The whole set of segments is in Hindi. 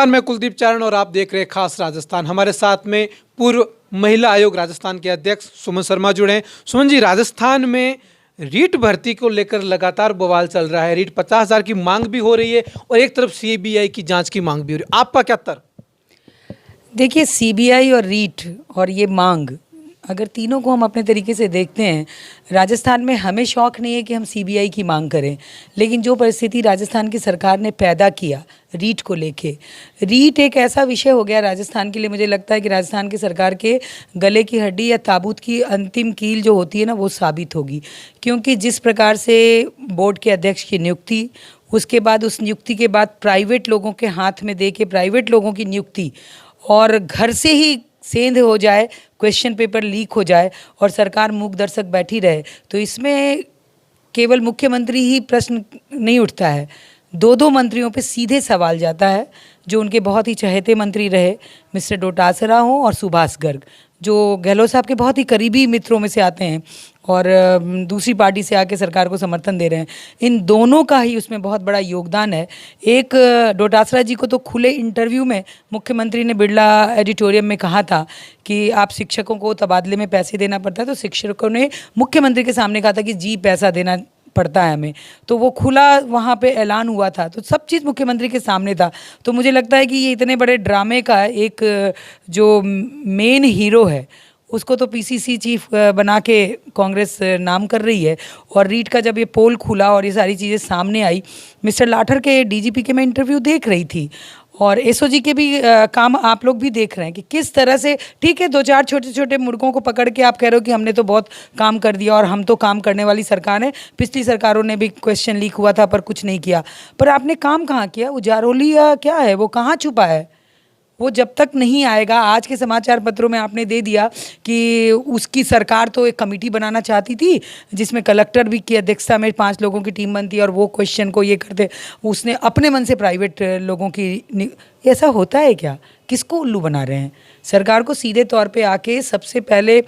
नमस्कार, मैं कुलदीप चारण और आप देख रहे हैं खास राजस्थान। हमारे साथ में पूर्व महिला आयोग राजस्थान के अध्यक्ष सुमन शर्मा जुड़े हैं। सुमन जी, राजस्थान में रीट भर्ती को लेकर लगातार बवाल चल रहा है। रीट 50,000 की मांग भी हो रही है और एक तरफ सीबीआई की जांच की मांग भी हो रही है। आपका क्या तर्क? देखिए, सीबीआई और रीट और ये मांग, अगर तीनों को हम अपने तरीके से देखते हैं, राजस्थान में हमें शौक़ नहीं है कि हम सीबीआई की मांग करें, लेकिन जो परिस्थिति राजस्थान की सरकार ने पैदा किया रीट को लेके, रीट एक ऐसा विषय हो गया राजस्थान के लिए। मुझे लगता है कि राजस्थान की सरकार के गले की हड्डी या ताबूत की अंतिम कील जो होती है ना, वो साबित होगी। क्योंकि जिस प्रकार से बोर्ड के अध्यक्ष की नियुक्ति, उसके बाद उस नियुक्ति के बाद प्राइवेट लोगों के हाथ में दे के प्राइवेट लोगों की नियुक्ति, और घर से ही सेंध हो जाए, क्वेश्चन पेपर लीक हो जाए और सरकार मूक दर्शक बैठी रहे, तो इसमें केवल मुख्यमंत्री ही प्रश्न नहीं उठता है, दो दो मंत्रियों पे सीधे सवाल जाता है, जो उनके बहुत ही चहेते मंत्री रहे, मिस्टर डोटासरा हो और सुभाष गर्ग, जो गहलोत साहब के बहुत ही करीबी मित्रों में से आते हैं और दूसरी पार्टी से आके सरकार को समर्थन दे रहे हैं। इन दोनों का ही उसमें बहुत बड़ा योगदान है। एक डोटासरा जी को तो खुले इंटरव्यू में मुख्यमंत्री ने बिरला एडिटोरियम में कहा था कि आप शिक्षकों को तबादले में पैसे देना पड़ता है, तो शिक्षकों ने मुख्यमंत्री के सामने कहा था कि जी पैसा देना पड़ता है हमें, तो वो खुला वहाँ पे ऐलान हुआ था, तो सब चीज़ मुख्यमंत्री के सामने था। तो मुझे लगता है कि ये इतने बड़े ड्रामे का एक जो मेन हीरो है, उसको तो पीसीसी चीफ बना के कांग्रेस नाम कर रही है। और रीट का जब ये पोल खुला और ये सारी चीज़ें सामने आई, मिस्टर लाठर के डीजीपी के मैं इंटरव्यू देख रही थी और एसओजी के भी काम आप लोग भी देख रहे हैं कि किस तरह से, ठीक है, दो चार छोटे छोटे मुर्गों को पकड़ के आप कह रहे हो कि हमने तो बहुत काम कर दिया और हम तो काम करने वाली सरकार है। पिछली सरकारों ने भी क्वेश्चन लीक हुआ था पर कुछ नहीं किया, पर आपने काम कहाँ किया? वो जारोली क्या है, वो कहाँ छुपा है? वो जब तक नहीं आएगा, आज के समाचार पत्रों में आपने दे दिया कि उसकी सरकार तो एक कमेटी बनाना चाहती थी जिसमें कलेक्टर भी की अध्यक्षता में 5 लोगों की टीम बनती और वो क्वेश्चन को ये करते, उसने अपने मन से प्राइवेट लोगों की। ऐसा होता है क्या? किसको उल्लू बना रहे हैं? सरकार को सीधे तौर पे आके सबसे पहले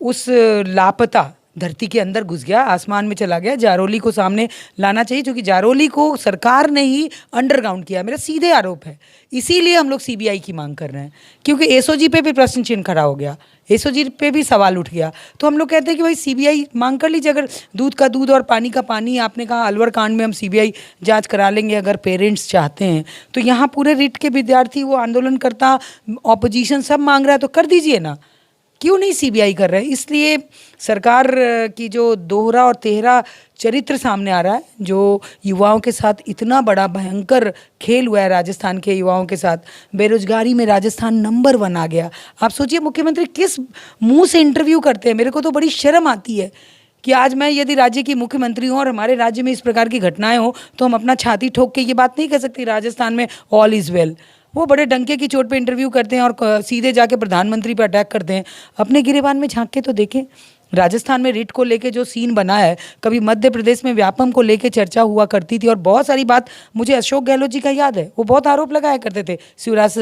उस लापता धरती के अंदर घुस गया, आसमान में चला गया, जारोली को सामने लाना चाहिए, क्योंकि जारोली को सरकार ने ही अंडरग्राउंड किया, मेरा सीधे आरोप है। इसीलिए हम लोग सीबीआई की मांग कर रहे हैं, क्योंकि एसओजी पे भी प्रश्न चिन्ह खड़ा हो गया, एसओजी पे भी सवाल उठ गया। तो हम लोग कहते हैं कि भाई सीबीआई मांग कर लीजिए। अगर दूध का दूध और पानी का पानी, आपने कहा अलवर कांड में हम सीबीआई जांच करा लेंगे अगर पेरेंट्स चाहते हैं, तो यहाँ पूरे रीट के विद्यार्थी, वो आंदोलनकर्ता, ऑपोजिशन सब मांग रहा है, तो कर दीजिए ना, क्यों नहीं सीबीआई कर रहे हैं? इसलिए सरकार की जो दोहरा और तेहरा चरित्र सामने आ रहा है, जो युवाओं के साथ इतना बड़ा भयंकर खेल हुआ है राजस्थान के युवाओं के साथ, बेरोजगारी में राजस्थान नंबर 1 आ गया। आप सोचिए मुख्यमंत्री किस मुंह से इंटरव्यू करते हैं। मेरे को तो बड़ी शर्म आती है कि आज मैं यदि राज्य की मुख्यमंत्री हूँ और हमारे राज्य में इस प्रकार की घटनाएं हो, तो हम अपना छाती ठोक के ये बात नहीं कह सकती राजस्थान में ऑल इज़ वेल। वो बड़े डंके की चोट पे इंटरव्यू करते हैं और सीधे जाके प्रधानमंत्री पे अटैक करते हैं। अपने गिरेबान में झांक के तो देखें। राजस्थान में रीट को लेके जो सीन बना है, कभी मध्य प्रदेश में व्यापम को लेके चर्चा हुआ करती थी और बहुत सारी बात मुझे अशोक गहलोत जी का याद है, वो बहुत आरोप लगाया करते थे शिवराज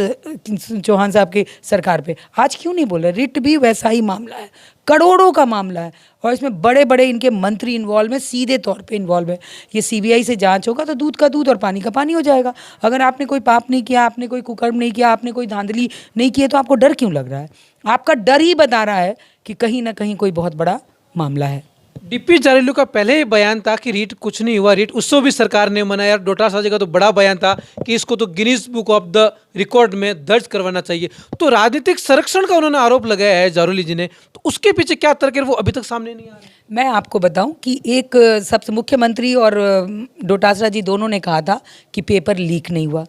चौहान साहब की सरकार पे। आज क्यों नहीं बोल रहे? रीट भी वैसा ही मामला है, करोड़ों का मामला है और इसमें बड़े बड़े इनके मंत्री इन्वॉल्व हैं, सीधे तौर पे इन्वॉल्व है। ये सीबीआई से जांच होगा तो दूध का दूध और पानी का पानी हो जाएगा। अगर आपने कोई पाप नहीं किया, आपने कोई कुकर्म नहीं किया, आपने कोई धांधली नहीं की है, तो आपको डर क्यों लग रहा है? आपका डर ही बता रहा है कि कहीं ना कहीं कोई बहुत बड़ा मामला है। डीपी जारेलू का पहले ही बयान था कि रीट कुछ नहीं हुआ, रीट उसको भी सरकार ने मनाया। डोटासरा जी का तो बड़ा बयान था कि इसको तो Guinness book of the record में दर्ज करवाना चाहिए। तो राजनीतिक संरक्षण का उन्होंने आरोप लगाया है जारोली जी ने, तो उसके पीछे क्या तर्क है, वो अभी तक सामने नहीं आ रहा। मैं आपको बताऊं कि एक सबसे मुख्यमंत्री और डोटासरा जी दोनों ने कहा था कि पेपर लीक नहीं हुआ।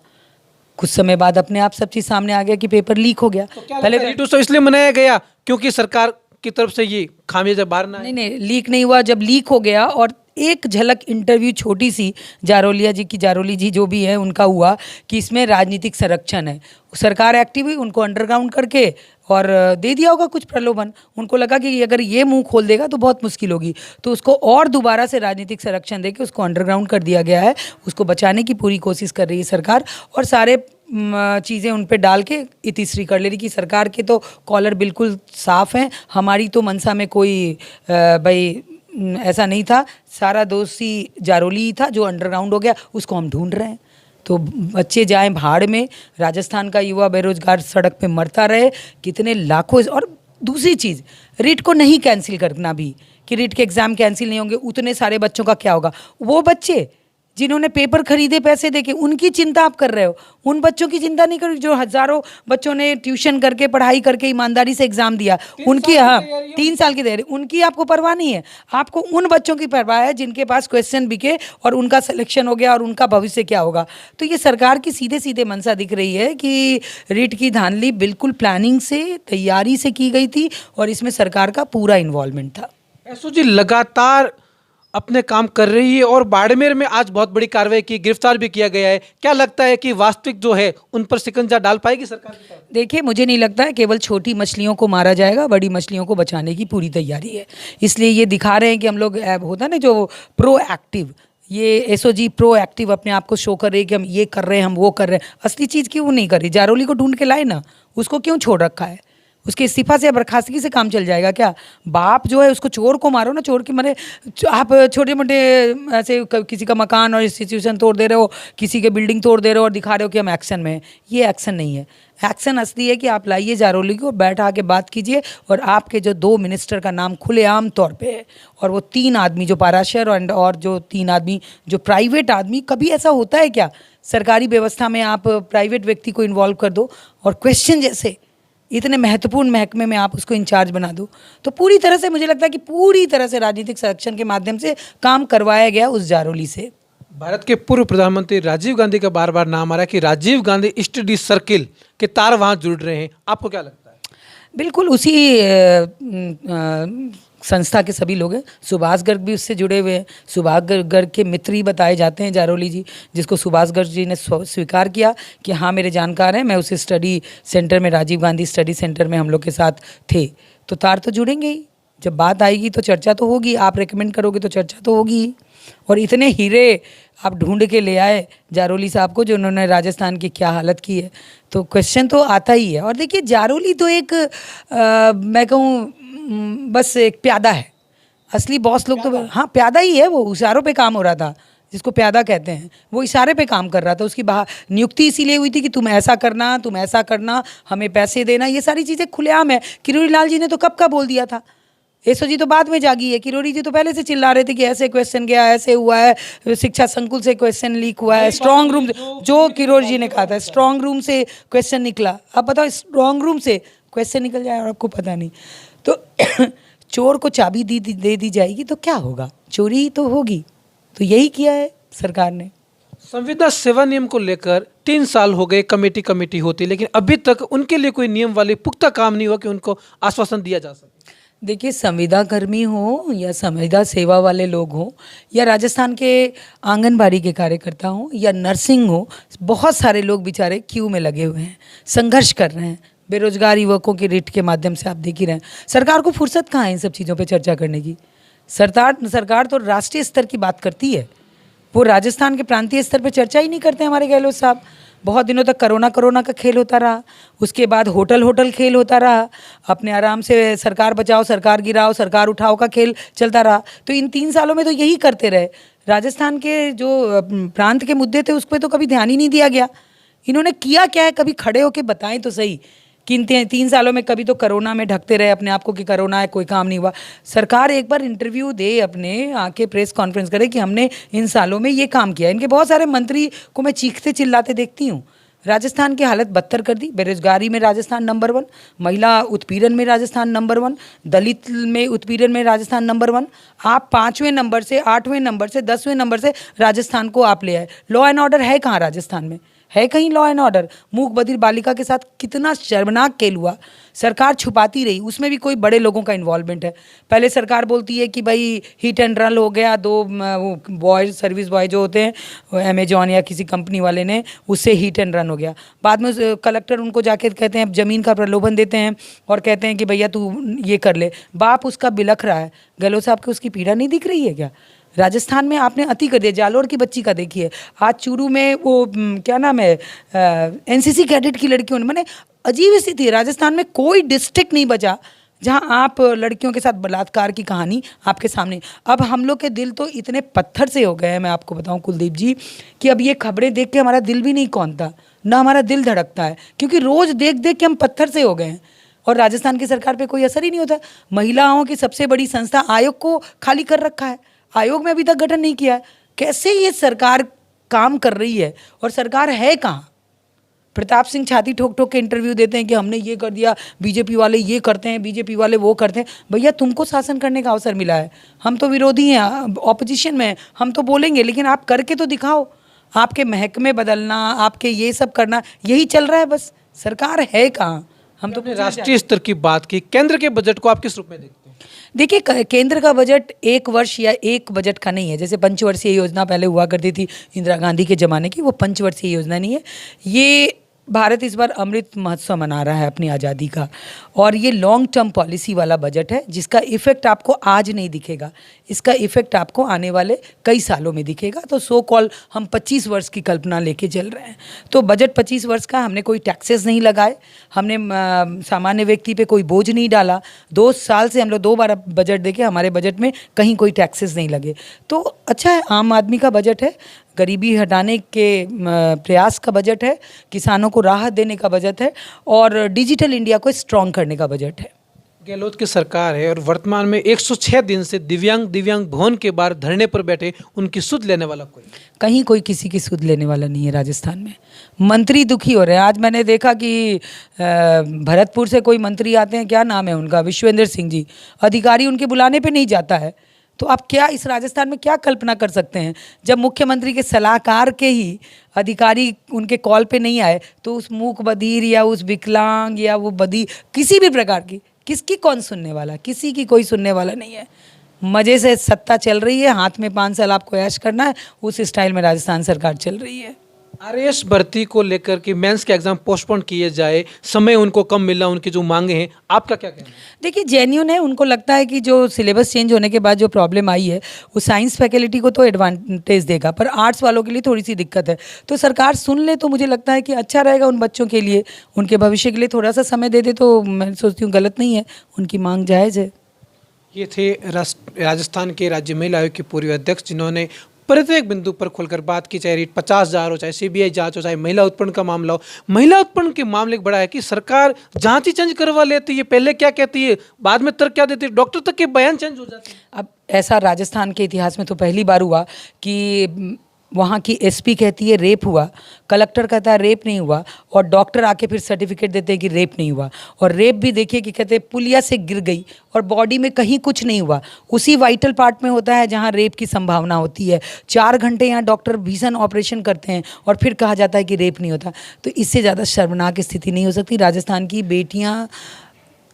कुछ समय बाद अपने आप सब चीज़ सामने आ गया कि पेपर लीक हो गया। तो पहले रीट तो इसलिए मनाया गया क्योंकि सरकार की तरफ से ये खामियाजा बाहर ना। नहीं, लीक नहीं हुआ। जब लीक हो गया और एक झलक इंटरव्यू छोटी सी जारोली जी जो भी है उनका हुआ कि इसमें राजनीतिक संरक्षण है, सरकार एक्टिव हुई, उनको अंडरग्राउंड करके और दे दिया होगा कुछ प्रलोभन। उनको लगा कि अगर ये मुंह खोल देगा तो बहुत मुश्किल होगी, तो उसको और दोबारा से राजनीतिक संरक्षण देके उसको अंडरग्राउंड कर दिया गया है। उसको बचाने की पूरी कोशिश कर रही है सरकार और सारे चीज़ें उन पे डाल के इतिश्री कर ले रही कि सरकार के तो कॉलर बिल्कुल साफ़ हैं, हमारी तो मनसा में कोई भाई ऐसा नहीं था, सारा दोषी जारोली ही था जो अंडरग्राउंड हो गया, उसको हम ढूंढ रहे हैं। तो बच्चे जाएं भाड़ में, राजस्थान का युवा बेरोजगार सड़क पे मरता रहे, कितने लाखों। और दूसरी चीज़, रीट को नहीं कैंसिल करना भी, कि रीट के एग्ज़ाम कैंसिल नहीं होंगे, उतने सारे बच्चों का क्या होगा? वो बच्चे जिन्होंने पेपर खरीदे पैसे देके, उनकी चिंता आप कर रहे हो, उन बच्चों की चिंता नहीं कर रहे जो हज़ारों बच्चों ने ट्यूशन करके, पढ़ाई करके, ईमानदारी से एग्ज़ाम दिया, उनकी, हाँ 3 साल की तैयारी, उनकी आपको परवाह नहीं है। आपको उन बच्चों की परवाह है जिनके पास क्वेश्चन बिके और उनका सिलेक्शन हो गया और उनका भविष्य क्या होगा। तो ये सरकार की सीधे सीधे मंशा दिख रही है कि रीट की धांधली बिल्कुल प्लानिंग से, तैयारी से की गई थी और इसमें सरकार का पूरा इन्वॉल्वमेंट था। एसओ जी लगातार अपने काम कर रही है और बाड़मेर में आज बहुत बड़ी कार्रवाई की, गिरफ्तार भी किया गया है। क्या लगता है कि वास्तविक जो है उन पर शिकंजा डाल पाएगी सरकार की तरफ? देखिए, मुझे नहीं लगता है केवल छोटी मछलियों को मारा जाएगा, बड़ी मछलियों को बचाने की पूरी तैयारी है। इसलिए ये दिखा रहे हैं कि हम लोग, होता है ना जो प्रोएक्टिव, ये एसओजी प्रोएक्टिव अपने आप को शो कर रही है कि हम ये कर रहे हैं, हम वो कर रहे हैं। असली चीज़ क्यों नहीं कर रही? जारोली को ढूंढ के लाए ना, उसको क्यों छोड़ रखा है? उसके इस्तीफा से या बर्खास्तगी से काम चल जाएगा क्या? बाप जो है उसको, चोर को मारो ना, चोर की मारे। आप छोटे मोटे ऐसे किसी का मकान और इंस्टीट्यूशन तोड़ दे रहे हो, किसी के बिल्डिंग तोड़ दे रहे हो और दिखा रहे हो कि हम एक्शन में हैं। ये एक्शन नहीं है। एक्शन असली है कि आप लाइए जारोली को, बैठा के बात कीजिए, और आपके जो 2 मिनिस्टर का नाम खुलेआम तौर पे है, और वो 3 आदमी जो पाराशर और जो 3 आदमी जो प्राइवेट आदमी, कभी ऐसा होता है क्या सरकारी व्यवस्था में आप प्राइवेट व्यक्ति को इन्वॉल्व कर दो और क्वेश्चन जैसे इतने महत्वपूर्ण महकमे में आप उसको इंचार्ज बना दो? तो पूरी तरह से मुझे लगता है कि पूरी तरह से राजनीतिक संरक्षण के माध्यम से काम करवाया गया उस जारोली से। भारत के पूर्व प्रधानमंत्री राजीव गांधी का बार बार नाम आ रहा है कि राजीव गांधी स्टडी सर्किल के तार वहां जुड़ रहे हैं, आपको क्या लगता है? बिल्कुल उसी संस्था के सभी लोग हैं। सुभाष गर्ग भी उससे जुड़े हुए हैं। सुभाष गर्ग के मित्र ही बताए जाते हैं जारोली जी, जिसको सुभाष गर्ग जी ने स्वीकार किया कि हाँ मेरे जानकार हैं, मैं उस स्टडी सेंटर में, राजीव गांधी स्टडी सेंटर में हम लोग के साथ थे। तो तार तो जुड़ेंगे ही, जब बात आएगी तो चर्चा तो होगी, आप रेकमेंड करोगे तो चर्चा तो होगी ही। और इतने हीरे आप ढूंढ के ले आए जारोली साहब को, जो उन्होंने राजस्थान की क्या हालत की है, तो क्वेश्चन तो आता ही है। और देखिए, जारोली तो एक मैं कहूँ बस एक प्यादा है। असली बॉस लोग तो, हाँ प्यादा ही है, वो इशारों पे काम हो रहा था, जिसको प्यादा कहते हैं, वो इशारे पे काम कर रहा था। उसकी नियुक्ति इसीलिए हुई थी कि तुम ऐसा करना, तुम ऐसा करना, हमें पैसे देना, ये सारी चीज़ें खुलेआम है। किरोड़ी लाल जी ने तो कब का बोल दिया था। एसओजी तो बाद में जागी है, किरोड़ी जी तो पहले से चिल्ला रहे थे कि ऐसे क्वेश्चन गया, ऐसे हुआ है, शिक्षा संकुल से क्वेश्चन लीक हुआ है, स्ट्रांग रूम, जो किरोड़ी जी ने कहा था स्ट्रांग रूम से क्वेश्चन निकला। अब बताओ, स्ट्रांग रूम से क्वेश्चन निकल जाए और आपको पता नहीं, तो चोर को चाबी दे दी जाएगी तो क्या होगा? चोरी ही तो होगी। तो यही किया है सरकार ने। संविदा सेवा नियम को लेकर 3 साल हो गए, कमेटी होती, लेकिन अभी तक उनके लिए कोई नियम वाले पुख्ता काम नहीं हुआ कि उनको आश्वासन दिया जा सके। देखिए, संविदा कर्मी हो या संविदा सेवा वाले लोग हों, या राजस्थान के आंगनबाड़ी के कार्यकर्ता हों, या नर्सिंग हो, बहुत सारे लोग बेचारे क्यू में लगे हुए हैं, संघर्ष कर रहे हैं। बेरोजगार युवकों के रीट के माध्यम से आप देख ही रहे हैं। सरकार को फुर्सत कहाँ है इन सब चीज़ों पे चर्चा करने की? सरकार तो राष्ट्रीय स्तर की बात करती है, वो राजस्थान के प्रांतीय स्तर पे चर्चा ही नहीं करते हमारे गहलोत साहब। बहुत दिनों तक कोरोना का खेल होता रहा, उसके बाद होटल खेल होता रहा, अपने आराम से सरकार बचाओ, सरकार गिराओ, सरकार उठाओ का खेल चलता रहा। तो इन 3 सालों में तो यही करते रहे। राजस्थान के जो प्रांत के मुद्दे थे उस पर तो कभी ध्यान ही नहीं दिया गया। इन्होंने किया क्या है, कभी खड़े होके बताएं तो सही कि इन 3 सालों में कभी तो कोरोना में ढकते रहे अपने आप को कि कोरोना है, कोई काम नहीं हुआ। सरकार एक बार इंटरव्यू दे, अपने आके प्रेस कॉन्फ्रेंस करे कि हमने इन सालों में ये काम किया। इनके बहुत सारे मंत्री को मैं चीखते चिल्लाते देखती हूँ। राजस्थान की हालत बदतर कर दी। बेरोजगारी में राजस्थान नंबर 1, महिला उत्पीड़न में राजस्थान नंबर 1, दलित में उत्पीड़न में राजस्थान नंबर 1। आप 5वें नंबर से, 8वें नंबर से, 10वें नंबर से राजस्थान को आप ले आए। लॉ एंड ऑर्डर है कहाँ राजस्थान में? है कहीं लॉ एंड ऑर्डर? मूक बधिर बालिका के साथ कितना शर्मनाक खेल हुआ। सरकार छुपाती रही, उसमें भी कोई बड़े लोगों का इन्वॉल्वमेंट है। पहले सरकार बोलती है कि भाई हिट एंड रन हो गया, 2 बॉय, सर्विस बॉय जो होते हैं अमेजॉन या किसी कंपनी वाले ने, उससे हिट एंड रन हो गया। बाद में कलेक्टर उनको जाके कहते हैं, ज़मीन का प्रलोभन देते हैं और कहते हैं कि भैया तू ये कर ले। बाप उसका बिलख रहा है। गहलोत साहब की उसकी पीड़ा नहीं दिख रही है क्या? राजस्थान में आपने अति कर दिया। जालोर की बच्ची का देखिए, आज चूरू में वो क्या नाम है, एनसीसी कैडेट की लड़कियों ने, मैंने अजीब स्थिति है। राजस्थान में कोई डिस्ट्रिक्ट नहीं बचा जहां आप लड़कियों के साथ बलात्कार की कहानी आपके सामने। अब हम लोग के दिल तो इतने पत्थर से हो गए हैं, मैं आपको बताऊं कुलदीप जी, कि अब ये खबरें देख के हमारा दिल भी नहीं कौंधता, ना हमारा दिल धड़कता है, क्योंकि रोज देख देख के हम पत्थर से हो गए हैं और राजस्थान की सरकार पे कोई असर ही नहीं होता। महिलाओं की सबसे बड़ी संस्था आयोग को खाली कर रखा है, आयोग में अभी तक गठन नहीं किया है। कैसे ये सरकार काम कर रही है और सरकार है कहाँ? प्रताप सिंह छाती ठोक ठोक के इंटरव्यू देते हैं कि हमने ये कर दिया, बीजेपी वाले ये करते हैं, बीजेपी वाले वो करते हैं। भैया तुमको शासन करने का अवसर मिला है, हम तो विरोधी हैं, ऑपोजिशन में हैं, हम तो बोलेंगे, लेकिन आप करके तो दिखाओ। आपके महकमे बदलना, आपके ये सब करना, यही चल रहा है बस। सरकार है कहाँ? हम तो आपने राष्ट्रीय स्तर की बात की, केंद्र के बजट को आप किस रूप में देखते हैं? देखिए, केंद्र का बजट एक वर्ष या एक बजट का नहीं है। जैसे पंचवर्षीय योजना पहले हुआ करती थी इंदिरा गांधी के ज़माने की, वो पंचवर्षीय योजना नहीं है। ये भारत इस बार अमृत महोत्सव मना रहा है अपनी आज़ादी का, और ये लॉन्ग टर्म पॉलिसी वाला बजट है, जिसका इफ़ेक्ट आपको आज नहीं दिखेगा, इसका इफ़ेक्ट आपको आने वाले कई सालों में दिखेगा। तो सो कॉल हम 25 वर्ष की कल्पना लेके चल रहे हैं। तो बजट 25 वर्ष का, हमने कोई टैक्सेस नहीं लगाए, हमने सामान्य व्यक्ति पे कोई बोझ नहीं डाला। 2 साल से हम लोग 2 बार बजट देखे, हमारे बजट में कहीं कोई टैक्सेस नहीं लगे। तो अच्छा है, आम आदमी का बजट है, गरीबी हटाने के प्रयास का बजट है, किसानों को राहत देने का बजट है, और डिजिटल इंडिया को स्ट्रॉन्ग करने का बजट है। गहलोत की सरकार है और वर्तमान में 106 दिन से दिव्यांग भवन के बाहर धरने पर बैठे, उनकी सुध लेने वाला कहीं कोई किसी की सुध लेने वाला नहीं है राजस्थान में। मंत्री दुखी हो रहे हैं। आज मैंने देखा कि भरतपुर से कोई मंत्री आते हैं, क्या नाम है उनका, विश्वेंद्र सिंह जी, अधिकारी उनके बुलाने पे नहीं जाता है। तो आप क्या इस राजस्थान में क्या कल्पना कर सकते हैं, जब मुख्यमंत्री के सलाहकार के ही अधिकारी उनके कॉल पे नहीं आए, तो उस मूक बधिर या उस विकलांग या वो बधिर किसी भी प्रकार की, किसकी कौन सुनने वाला? किसी की कोई सुनने वाला नहीं है। मज़े से सत्ता चल रही है, हाथ में 5 साल आपको ऐश करना है, उस स्टाइल में राजस्थान सरकार चल रही है। आरएएस भर्ती को लेकर के मेंस के एग्जाम पोस्टपोन किए जाए, समय उनको कम मिला, उनकी जो मांगे हैं, आपका क्या कहना है? देखिए, जेन्युइन है। उनको लगता है कि जो सिलेबस चेंज होने के बाद जो प्रॉब्लम आई है, वो साइंस फैकल्टी को तो एडवांटेज देगा, पर आर्ट्स वालों के लिए थोड़ी सी दिक्कत है। तो सरकार सुन ले तो मुझे लगता है कि अच्छा रहेगा उन बच्चों के लिए, उनके भविष्य के लिए थोड़ा सा समय दे दे तो मैं सोचती हूँ गलत नहीं है, उनकी मांग जायज़ है। ये थे राजस्थान के राज्य महिला आयोग के पूर्व अध्यक्ष, जिन्होंने प्रत्येक बिंदु पर खुलकर बात की, चाहे रीट 50,000 हो, चाहे सीबीआई जांच हो, चाहे महिला उत्पीड़न का मामला हो। महिला उत्पीड़न के मामले बड़ा है कि सरकार जांच ही चेंज करवा लेती है, पहले क्या कहती है, बाद में तर्क क्या देती है, डॉक्टर तक के बयान चेंज हो जाते हैं। अब ऐसा राजस्थान के इतिहास में तो पहली बार हुआ कि वहाँ की एसपी कहती है रेप हुआ, कलेक्टर कहता है रेप नहीं हुआ, और डॉक्टर आके फिर सर्टिफिकेट देते हैं कि रेप नहीं हुआ। और रेप भी देखिए कि कहते हैं पुलिया से गिर गई और बॉडी में कहीं कुछ नहीं हुआ, उसी वाइटल पार्ट में होता है जहाँ रेप की संभावना होती है। 4 घंटे यहाँ डॉक्टर भीषण ऑपरेशन करते हैं और फिर कहा जाता है कि रेप नहीं होता। तो इससे ज़्यादा शर्मनाक स्थिति नहीं हो सकती। राजस्थान की बेटियाँ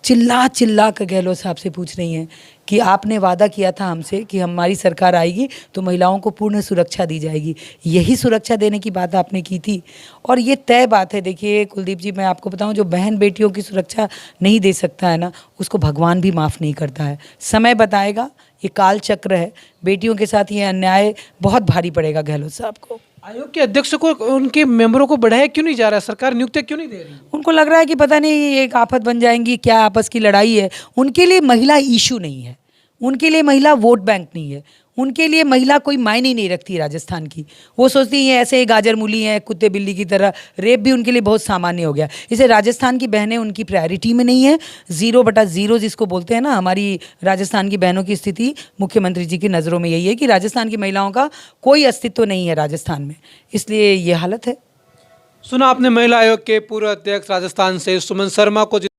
चिल्ला चिल्ला कर गहलोत साहब से पूछ रही हैं कि आपने वादा किया था हमसे कि हमारी सरकार आएगी तो महिलाओं को पूर्ण सुरक्षा दी जाएगी। यही सुरक्षा देने की बात आपने की थी, और ये तय बात है। देखिए कुलदीप जी, मैं आपको बताऊं, जो बहन बेटियों की सुरक्षा नहीं दे सकता है ना, उसको भगवान भी माफ़ नहीं करता है। समय बताएगा, ये काल चक्र है। बेटियों के साथ ये अन्याय बहुत भारी पड़ेगा गहलोत साहब को। आयोग के अध्यक्ष को, उनके मेंबरों को बढ़ाया क्यों नहीं जा रहा है? सरकार नियुक्ति क्यों नहीं दे रही? उनको लग रहा है कि पता नहीं ये एक आफत बन जाएंगी, क्या आपस की लड़ाई है। उनके लिए महिला इशू नहीं है, उनके लिए महिला वोट बैंक नहीं है, उनके लिए महिला कोई मायने नहीं रखती राजस्थान की। वो सोचती हैं ऐसे गाजर मूली हैं, कुत्ते बिल्ली की तरह। रेप भी उनके लिए बहुत सामान्य हो गया। इसे राजस्थान की बहनें उनकी प्रायोरिटी में नहीं है। 0/0 जिसको बोलते हैं ना, हमारी राजस्थान की बहनों की स्थिति मुख्यमंत्री जी की नज़रों में यही है कि राजस्थान की महिलाओं का कोई अस्तित्व नहीं है राजस्थान में, इसलिए ये हालत है। सुना आपने महिला आयोग के पूर्व अध्यक्ष राजस्थान से सुमन शर्मा को।